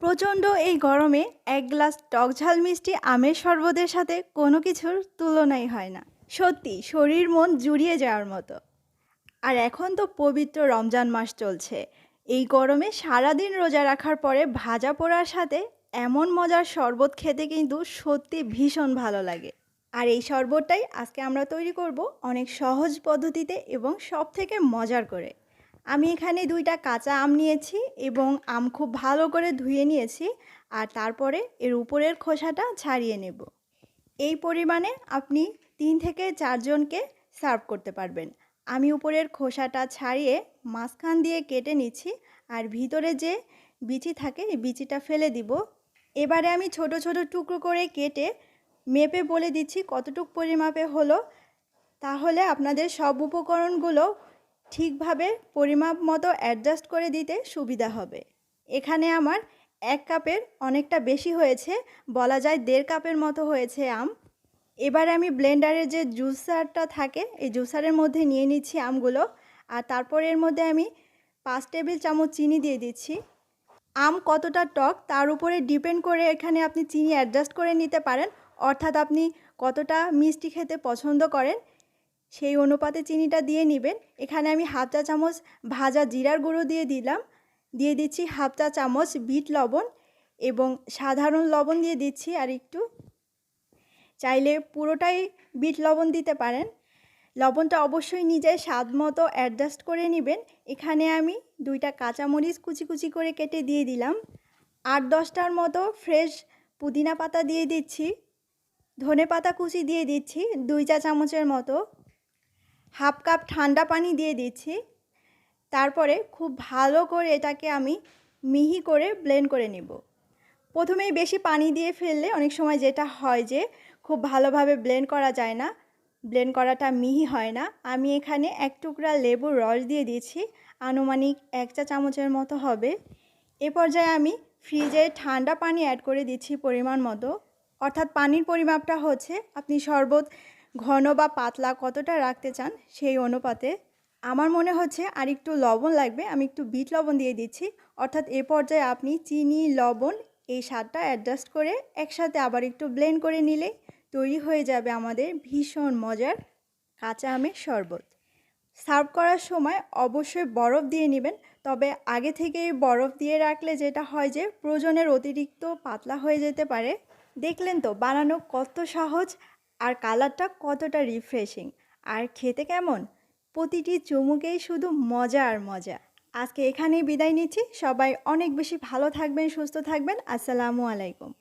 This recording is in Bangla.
প্রচণ্ড এই গরমে এক গ্লাস টক ঝাল মিষ্টি আমের শরবতের সাথে কোনো কিছুর তুলনাই হয় না। সত্যি শরীর মন জুড়িয়ে যাওয়ার মতো। আর এখন তো পবিত্র রমজান মাস চলছে। এই গরমে সারাদিন রোজা রাখার পরে ভাজা পোড়ার সাথে এমন মজার শরবত খেতে কিন্তু সত্যি ভীষণ ভালো লাগে। আর এই শরবতটাই আজকে আমরা তৈরি করব অনেক সহজ পদ্ধতিতে এবং সবথেকে মজার করে। আমি এখানে 2টা কাঁচা আম নিয়েছি এবং আম খুব ভালো করে ধুয়ে নিয়েছি। আর তারপরে এর উপরের খোসাটা ছাড়িয়ে নেব। এই পরিমাণে আপনি 3 থেকে 4 জনকে সার্ভ করতে পারবেন। আমি উপরের খোসাটা ছাড়িয়ে মাঝখান দিয়ে কেটে নিচ্ছি আর ভিতরে যে বিচি থাকে এই বিচিটা ফেলে দিব। এবারে আমি ছোট ছোট টুকরো করে কেটে মেপে বলে দিচ্ছি কতটুকু পরিমাপে হলো, তাহলে আপনাদের সব উপকরণগুলো ঠিকভাবে পরিমাপ মতো অ্যাডজাস্ট করে দিতে সুবিধা হবে। এখানে আমার 1 কাপের অনেকটা বেশি হয়েছে, বলা যায় 1.5 কাপের মতো হয়েছে আম। এবার আমি ব্লেন্ডারের যে জুসারটা থাকে এই জুসারের মধ্যে নিয়ে নিচ্ছি আমগুলো। আর তারপর এর মধ্যে আমি 5 টেবিল চামচ চিনি দিয়ে দিচ্ছি। আম কতটা টক তার উপরে ডিপেন্ড করে এখানে আপনি চিনি অ্যাডজাস্ট করে নিতে পারেন, অর্থাৎ আপনি কতটা মিষ্টি খেতে পছন্দ করেন সেই অনুপাতে চিনিটা দিয়ে নেবেন। এখানে আমি হাফ চা চামচ ভাজা জিরার গুঁড়ো দিয়ে দিলাম। দিয়ে দিচ্ছি হাফ চা চামচ বিট লবণ এবং সাধারণ লবণ দিয়ে দিচ্ছি আর একটু। চাইলে পুরোটাই বিট লবণ দিতে পারেন। লবণটা অবশ্যই নিজের স্বাদ মতো অ্যাডজাস্ট করে নেবেন। এখানে আমি 2টা কাঁচামরিচ কুচি কুচি করে কেটে দিয়ে দিলাম। 8-10টার মতো ফ্রেশ পুদিনা পাতা দিয়ে দিচ্ছি। ধনে পাতা কুচি দিয়ে দিচ্ছি 2 চা চামচের মতো। হাফ কাপ ঠান্ডা পানি দিয়ে দিচ্ছি। তারপরে খুব ভালো করে এটাকে আমি মিহি করে ব্লেন্ড করে নেব। প্রথমেই বেশি পানি দিয়ে ফেললে অনেক সময় যেটা হয় যে খুব ভালোভাবে ব্লেন্ড করা যায় না, ব্লেন্ড করাটা মিহি হয় না। আমি এখানে 1 টুকরা লেবুর রস দিয়ে দিচ্ছি, আনুমানিক 1 চা চামচের মতো হবে। এ পর্যায়ে আমি ফ্রিজে ঠান্ডা পানি অ্যাড করে দিচ্ছি পরিমাণ মতো, অর্থাৎ পানির পরিমাপটা হচ্ছে আপনি শরবত ঘন বা পাতলা কতটা রাখতে চান সেই অনুপাতে। আমার মনে হচ্ছে আর একটু লবণ লাগবে, আমি একটু বিট লবণ দিয়ে দিচ্ছি। অর্থাৎ এ পর্যায়ে আপনি চিনি লবণ এই স্বাদটা অ্যাডজাস্ট করে একসাথে আবার একটু ব্লেন্ড করে নিলেই তৈরি হয়ে যাবে আমাদের ভীষণ মজার কাঁচা আমের শরবত। সার্ভ করার সময় অবশ্যই বরফ দিয়ে নেবেন, তবে আগে থেকেই বরফ দিয়ে রাখলে যেটা হয় যে প্রয়োজনের অতিরিক্ত পাতলা হয়ে যেতে পারে। দেখলেন তো বানানো কত সহজ আর কালারটা কতটা রিফ্রেশিং, আর খেতে কেমন। প্রতিটি চুমুকেই শুধু মজা আর মজা। আজকে এখানেই বিদায় নিচ্ছি। সবাই অনেক বেশি ভালো থাকবেন, সুস্থ থাকবেন। আসসালামু আলাইকুম।